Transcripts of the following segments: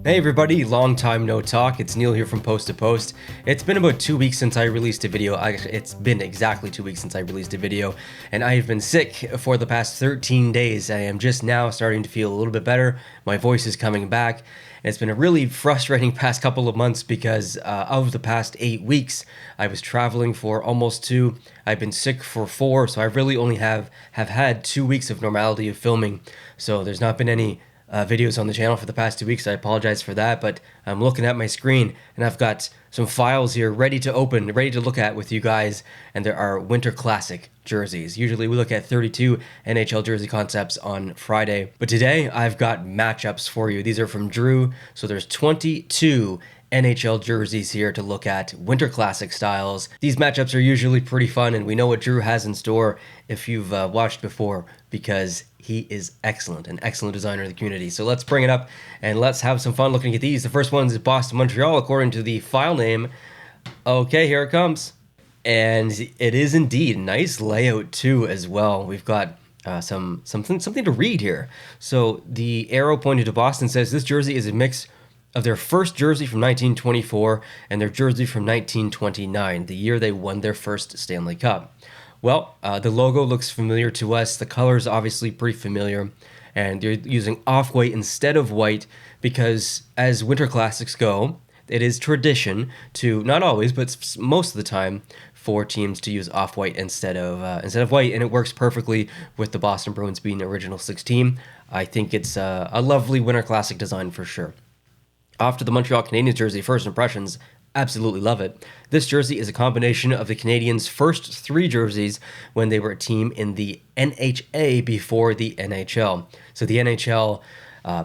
Hey everybody, long time no talk. It's Neil here from Post to Post. It's been about 2 weeks since I released a video. It's been exactly 2 weeks since I released a video, and I have been sick for the past 13 days. I am just now starting to feel a little bit better. My voice is coming back. It's been a really frustrating past couple of months because of the past 8 weeks. I was traveling for almost 2. I've been sick for 4, so I really only have had 2 weeks of normality of filming. So there's not been any videos on the channel for the past 2 weeks. I apologize for that, but I'm looking at my screen and I've got some files here ready to open, ready to look at with you guys, and there are Winter Classic jerseys. Usually we look at 32 NHL jersey concepts on Friday, but today I've got matchups for you. These are from Drew, so there's 22 NHL jerseys here to look at, Winter Classic styles. These matchups are usually pretty fun, and we know what Drew has in store if you've watched before, because he is excellent, an excellent designer in the community. So let's bring it up and let's have some fun looking at these. The first one is Boston Montreal, according to the file name. Okay, here it comes. And it is indeed nice layout too as well. We've got something to read here. So the arrow pointed to Boston says this jersey is a mix of their first jersey from 1924 and their jersey from 1929, the year they won their first Stanley Cup. Well, the logo looks familiar to us. The color is obviously pretty familiar, and they're using off-white instead of white because as Winter Classics go, it is tradition to, not always, but most of the time, for teams to use off-white instead of white, and it works perfectly with the Boston Bruins being the original 6 team. I think it's a lovely Winter Classic design for sure. Off to the Montreal Canadiens jersey, first impressions. Absolutely love it. This jersey is a combination of the Canadiens' first 3 jerseys when they were a team in the NHA before the NHL. So the NHL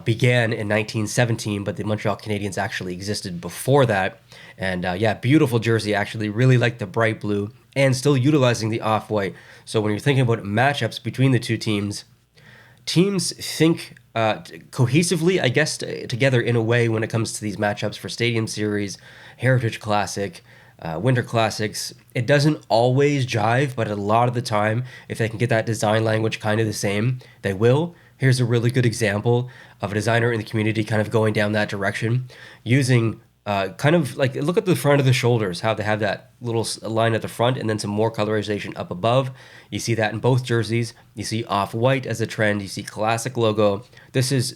began in 1917, but the Montreal Canadiens actually existed before that. And yeah, beautiful jersey. Actually really like the bright blue and still utilizing the off-white. So when you're thinking about matchups between the two teams think cohesively, I guess, together in a way when it comes to these matchups for Stadium Series, Heritage Classic, Winter Classics. It doesn't always jive, but a lot of the time, if they can get that design language kind of the same, they will. Here's a really good example of a designer in the community kind of going down that direction, using kind of like, look at the front of the shoulders, how they have that little line at the front and then some more colorization up above. You see that in both jerseys. You see off-white as a trend. You see classic logo. This is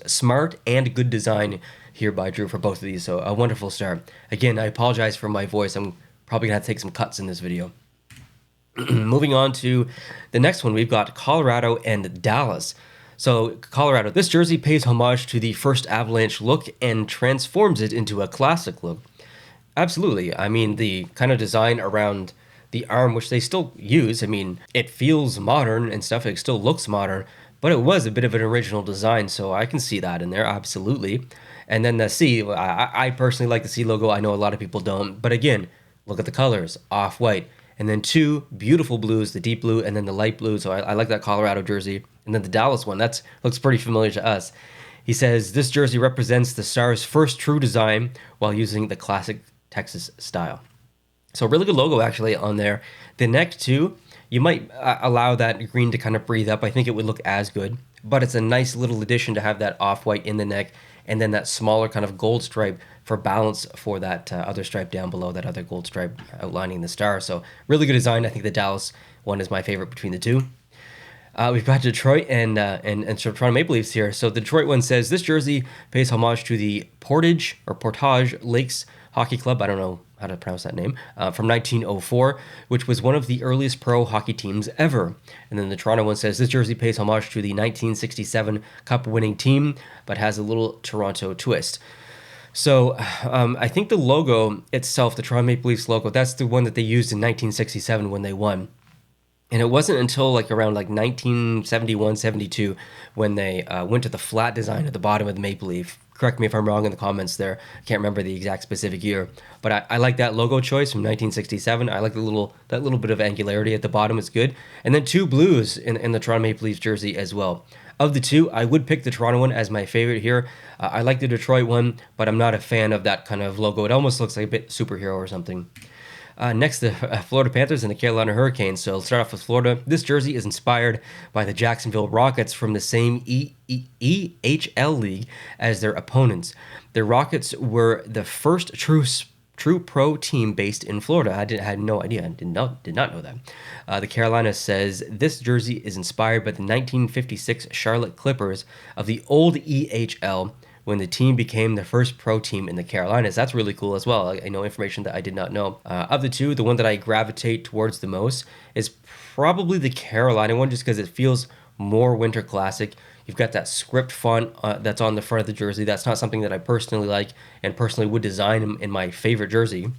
smart and good design here by Drew for both of these, so a wonderful start. Again, I apologize for my voice. I'm probably going to have to take some cuts in this video. Moving on to the next one, we've got Colorado and Dallas. So Colorado, this jersey pays homage to the first Avalanche look and transforms it into a classic look. Absolutely. I mean, the kind of design around the arm, which they still use, I mean, it feels modern and stuff. It still looks modern, but it was a bit of an original design, so I can see that in there, absolutely. And then the C, I personally like the C logo. I know a lot of people don't, but again, look at the colors, off-white. And then 2 beautiful blues, the deep blue and then the light blue. So I like that Colorado jersey. And then the Dallas one, that looks pretty familiar to us. He says, this jersey represents the Stars' first true design while using the classic Texas style. So really good logo actually on there. The neck too, you might allow that green to kind of breathe up. I think it would look as good, but it's a nice little addition to have that off-white in the neck and then that smaller kind of gold stripe for balance for that other stripe down below, that other gold stripe outlining the star. So really good design. I think the Dallas one is my favorite between the two. We've got Detroit and Toronto Maple Leafs here. So the Detroit one says, this jersey pays homage to the Portage Lakes Hockey Club. I don't know how to pronounce that name, from 1904, which was one of the earliest pro hockey teams ever. And then the Toronto one says, this jersey pays homage to the 1967 Cup-winning team, but has a little Toronto twist. So I think the logo itself, the Toronto Maple Leafs logo, that's the one that they used in 1967 when they won. And it wasn't until around 1971, 72 when they went to the flat design at the bottom of the Maple Leaf. Correct me if I'm wrong in the comments there. I can't remember the exact specific year. But I like that logo choice from 1967. I like that little bit of angularity at the bottom. It's good. And then 2 blues in the Toronto Maple Leafs jersey as well. Of the 2, I would pick the Toronto one as my favorite here. I like the Detroit one, but I'm not a fan of that kind of logo. It almost looks like a bit superhero or something. Next, the Florida Panthers and the Carolina Hurricanes. So let's start off with Florida. This jersey is inspired by the Jacksonville Rockets from the same EHL league as their opponents. The Rockets were the first true pro team based in Florida. I had no idea. I did not know that. The Carolina says this jersey is inspired by the 1956 Charlotte Clippers of the old EHL, when the team became the first pro team in the Carolinas. That's really cool as well. I know information that I did not know. Of the two, the one that I gravitate towards the most is probably the Carolina one, just because it feels more winter classic. You've got that script font that's on the front of the jersey. That's not something that I personally like and personally would design in my favorite jersey.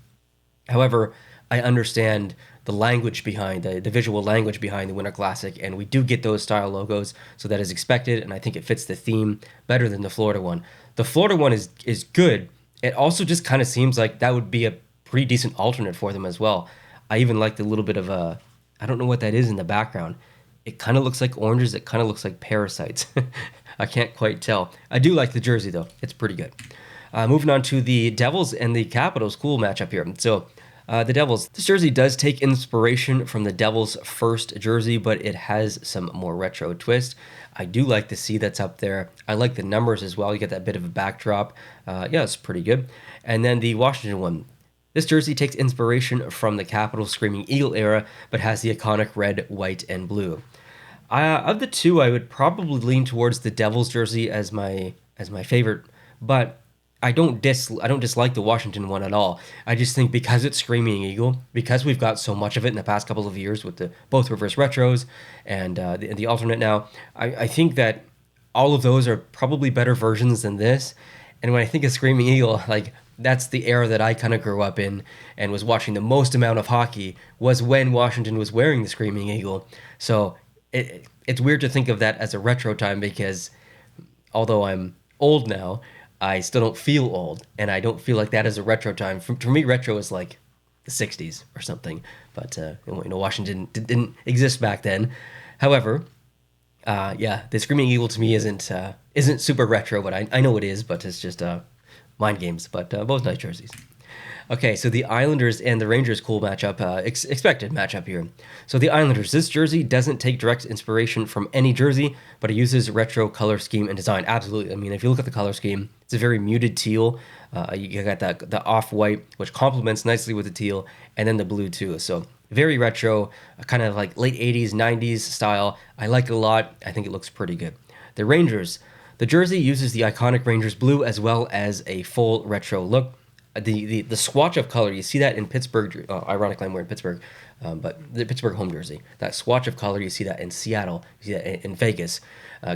However, I understand the language behind the visual language behind the Winter Classic, and we do get those style logos, so that is expected, and I think it fits the theme better than the Florida one. The Florida one is good. It also just kind of seems like that would be a pretty decent alternate for them as well. I even like the little bit of I don't know what that is in the background. It kind of looks like oranges. It kind of looks like parasites. I can't quite tell. I do like the jersey, though. It's pretty good. Moving on to the Devils and the Capitals. Cool matchup here. So the Devils. This jersey does take inspiration from the Devils' first jersey, but it has some more retro twist. I do like the C that's up there. I like the numbers as well. You get that bit of a backdrop. Yeah, it's pretty good. And then the Washington one. This jersey takes inspiration from the Capitals' Screaming Eagle era, but has the iconic red, white, and blue. Of the two, I would probably lean towards the Devils jersey as my favorite, but I don't dislike the Washington one at all. I just think because it's Screaming Eagle, because we've got so much of it in the past couple of years with the both reverse retros and the alternate now, I think that all of those are probably better versions than this. And when I think of Screaming Eagle, like, that's the era that I kind of grew up in and was watching the most amount of hockey, was when Washington was wearing the Screaming Eagle. So it's weird to think of that as a retro time, because although I'm old now, I still don't feel old, and I don't feel like that is a retro time. For me, retro is like the 60s or something, but Washington didn't exist back then. However, the Screaming Eagle to me isn't super retro, but I know it is, but it's just mind games, but both nice jerseys. Okay, so the Islanders and the Rangers, cool matchup, expected matchup here. So the Islanders, this jersey doesn't take direct inspiration from any jersey, but it uses retro color scheme and design. Absolutely. I mean, if you look at the color scheme, it's a very muted teal. You got the off-white, which complements nicely with the teal, and then the blue too. So very retro, kind of like late 80s, 90s style. I like it a lot. I think it looks pretty good. The Rangers, the jersey uses the iconic Rangers blue as well as a full retro look. The swatch of color, you see that in Pittsburgh. Ironically, I'm wearing Pittsburgh, but the Pittsburgh home jersey. That swatch of color, you see that in Seattle, you see that in Vegas.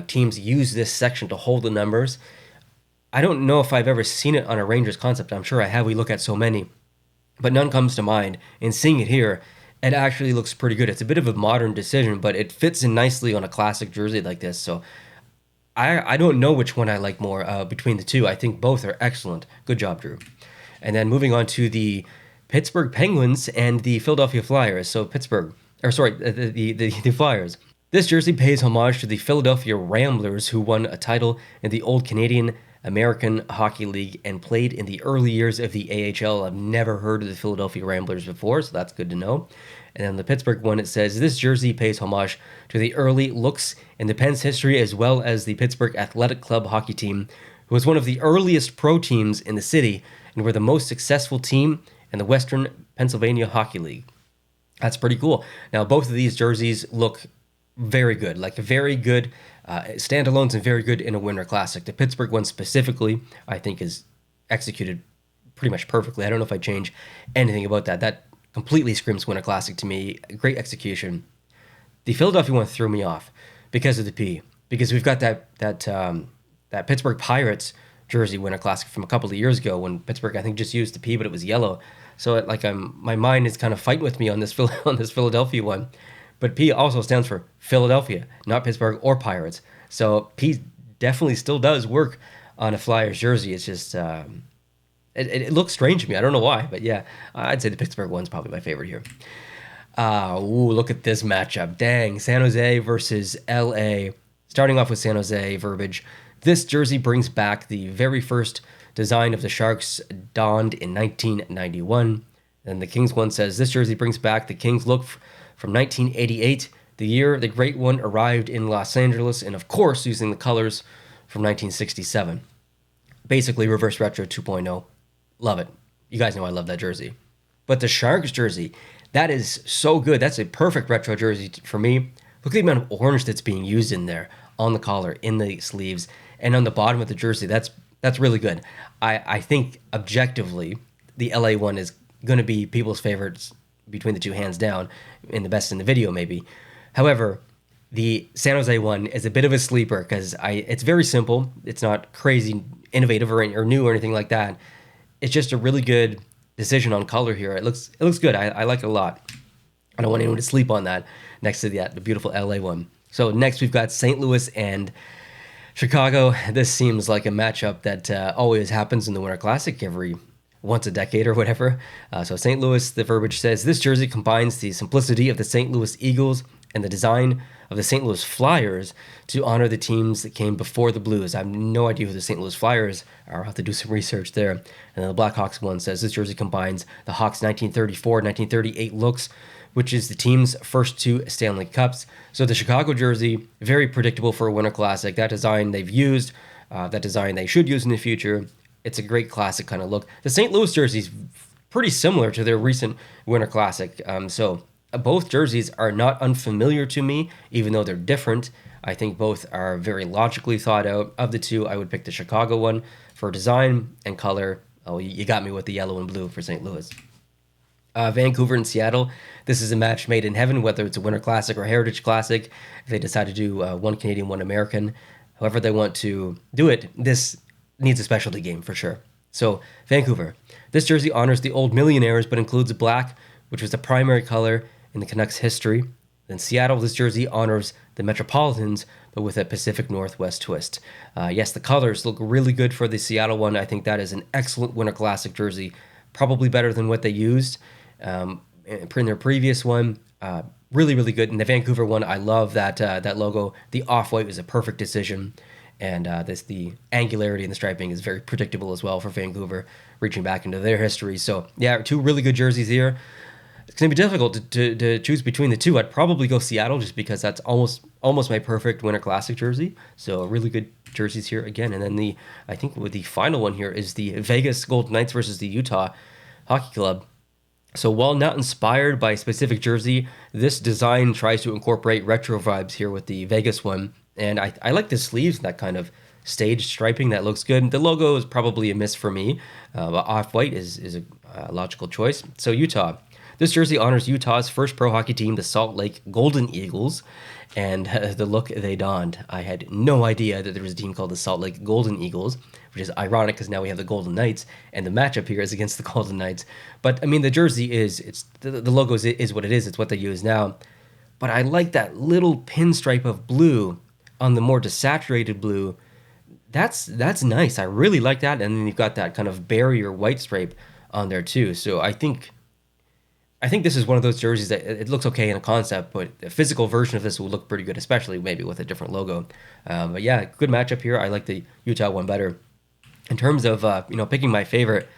Teams use this section to hold the numbers. I don't know if I've ever seen it on a Rangers concept. I'm sure I have. We look at so many, but none comes to mind. And seeing it here, it actually looks pretty good. It's a bit of a modern decision, but it fits in nicely on a classic jersey like this. So I don't know which one I like more between the two. I think both are excellent. Good job, Drew. And then moving on to the Pittsburgh Penguins and the Philadelphia Flyers. So the Flyers. This jersey pays homage to the Philadelphia Ramblers, who won a title in the old Canadian American Hockey League and played in the early years of the AHL. I've never heard of the Philadelphia Ramblers before, so that's good to know. And then the Pittsburgh one, it says, this jersey pays homage to the early looks in the Pens history, as well as the Pittsburgh Athletic Club hockey team, who was one of the earliest pro teams in the city and were the most successful team in the Western Pennsylvania Hockey League. That's pretty cool. Now, both of these jerseys look very good, like very good standalones and very good in a Winter Classic. The Pittsburgh one specifically, I think, is executed pretty much perfectly. I don't know if I change anything about that. That completely screams Winter Classic to me. Great execution. The Philadelphia one threw me off because of the P, because we've got that Pittsburgh Pirates jersey Winter Classic from a couple of years ago when Pittsburgh, I think, just used the P, but it was yellow. So my mind is kind of fighting with me on this Philadelphia one. But P also stands for Philadelphia, not Pittsburgh or Pirates. So P definitely still does work on a Flyers jersey. It's just it looks strange to me. I don't know why, but yeah, I'd say the Pittsburgh one's probably my favorite here. Look at this matchup. Dang, San Jose versus LA. Starting off with San Jose verbiage. This jersey brings back the very first design of the Sharks, donned in 1991. And the Kings one says, this jersey brings back the Kings look from 1988, the year the Great One arrived in Los Angeles, and of course using the colors from 1967. Basically reverse retro 2.0. Love it. You guys know I love that jersey. But the Sharks jersey, that is so good. That's a perfect retro jersey for me. Look at the amount of orange that's being used in there on the collar, in the sleeves, and on the bottom of the jersey. That's really good. I think objectively, the LA one is going to be people's favorites between the two, hands down, and the best in the video maybe. However, the San Jose one is a bit of a sleeper because it's very simple. It's not crazy innovative or new or anything like that. It's just a really good decision on color here. It looks good. I like it a lot. I don't want anyone to sleep on that next to the beautiful LA one. So next we've got St. Louis and Chicago. This seems like a matchup that always happens in the Winter Classic every once a decade or whatever. So St. Louis, the verbiage says, this jersey combines the simplicity of the St. Louis Eagles and the design of the St. Louis Flyers to honor the teams that came before the Blues. I have no idea who the St. Louis Flyers are. I'll have to do some research there. And then the Blackhawks one says, this jersey combines the Hawks 1934-1938 looks, which is the team's first two Stanley Cups. So the Chicago jersey, very predictable for a Winter Classic. That design they've used, that design they should use in the future. It's a great classic kind of look. The St. Louis jersey is pretty similar to their recent Winter Classic. So both jerseys are not unfamiliar to me, even though they're different. I think both are very logically thought out. Of the two, I would pick the Chicago one for design and color. Oh, you got me with the yellow and blue for St. Louis. Vancouver and Seattle. This is a match made in heaven, whether it's a Winter Classic or Heritage Classic. If they decide to do one Canadian, one American, however they want to do it, this needs a specialty game for sure. So Vancouver. This jersey honors the old millionaires, but includes black, which was the primary color in the Canucks' history. Then Seattle, this jersey honors the Metropolitans, but with a Pacific Northwest twist. Yes, the colors look really good for the Seattle one. I think that is an excellent Winter Classic jersey, probably better than what they used in their previous one. Really, really good. And the Vancouver one, I love that logo. The off-white was a perfect decision. And the angularity and the striping is very predictable as well for Vancouver, reaching back into their history. So yeah, two really good jerseys here. It's going to be difficult to choose between the two. I'd probably go Seattle just because that's almost my perfect Winter Classic jersey. So really good jerseys here again. And then I think the final one here is the Vegas Golden Knights versus the Utah Hockey Club. So while not inspired by a specific jersey, this design tries to incorporate retro vibes here with the Vegas one. And I like the sleeves, that kind of staged striping. That looks good. The logo is probably a miss for me. But off-white is a logical choice. So Utah. This jersey honors Utah's first pro hockey team, the Salt Lake Golden Eagles, and the look they donned. I had no idea that there was a team called the Salt Lake Golden Eagles, which is ironic because now we have the Golden Knights, and the matchup here is against the Golden Knights. But, I mean, the jersey the logo is what it is. It's what they use now. But I like that little pinstripe of blue on the more desaturated blue. That's nice. I really like that. And then you've got that kind of barrier white stripe on there too. So I think this is one of those jerseys that it looks okay in a concept, but a physical version of this will look pretty good, especially maybe with a different logo. But yeah, good matchup here. I like the Utah one better. In terms of picking my favorite,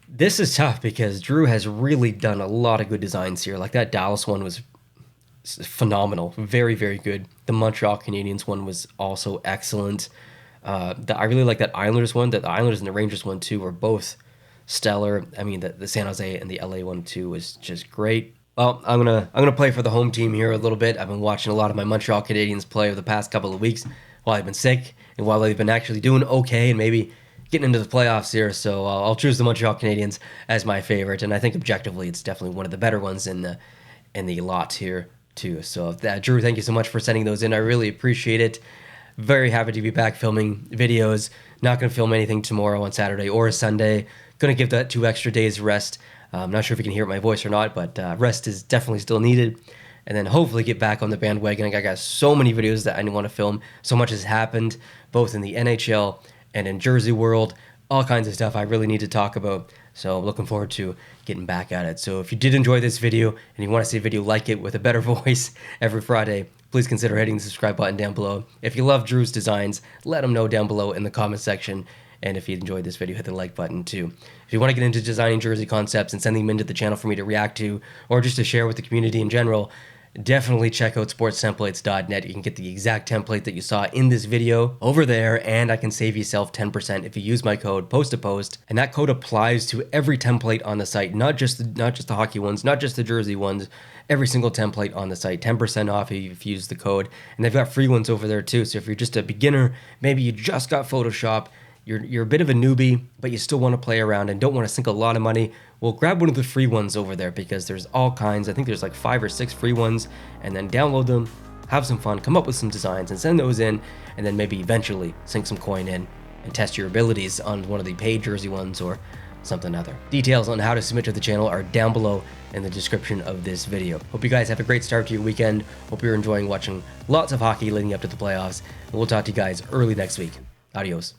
this is tough because Drew has really done a lot of good designs here. Like that Dallas one was phenomenal, very, very good. The Montreal Canadiens one was also excellent. I really like that Islanders one. The Islanders and the Rangers one too were both stellar. I mean, the San Jose and the LA one too was just great. Well, I'm gonna play for the home team here a little bit. I've been watching a lot of my Montreal Canadiens play over the past couple of weeks while I've been sick and while they've been actually doing okay and maybe getting into the playoffs here. So I'll choose the Montreal Canadiens as my favorite, and I think objectively it's definitely one of the better ones in the lot here too. So Drew, thank you so much for sending those in. I really appreciate it. Very happy to be back filming videos. Not going to film anything tomorrow on Saturday or Sunday. Going to give that 2 extra days rest. I'm not sure if you can hear my voice or not, but rest is definitely still needed. And then hopefully get back on the bandwagon. I got so many videos that I want to film. So much has happened, both in the NHL and in Jersey World. All kinds of stuff I really need to talk about. So I'm looking forward to getting back at it. So if you did enjoy this video and you want to see a video like it with a better voice every Friday, please consider hitting the subscribe button down below. If you love Drew's designs, let him know down below in the comment section. And if you enjoyed this video, hit the like button too. If you want to get into designing jersey concepts and sending them into the channel for me to react to, or just to share with the community in general, definitely check out sportstemplates.net. You can get the exact template that you saw in this video over there, and I can save yourself 10% if you use my code post-to-post. And that code applies to every template on the site, not just the hockey ones, not just the jersey ones, every single template on the site. 10% off if you use the code. And they've got free ones over there too. So if you're just a beginner, maybe you just got Photoshop, you're a bit of a newbie, but you still want to play around and don't want to sink a lot of money, well, grab one of the free ones over there, because there's all kinds. I think there's like 5 or 6 free ones, and then download them, have some fun, come up with some designs and send those in, and then maybe eventually sink some coin in and test your abilities on one of the paid jersey ones or something other. Details on how to submit to the channel are down below in the description of this video. Hope you guys have a great start to your weekend. Hope you're enjoying watching lots of hockey leading up to the playoffs, and we'll talk to you guys early next week. Adios.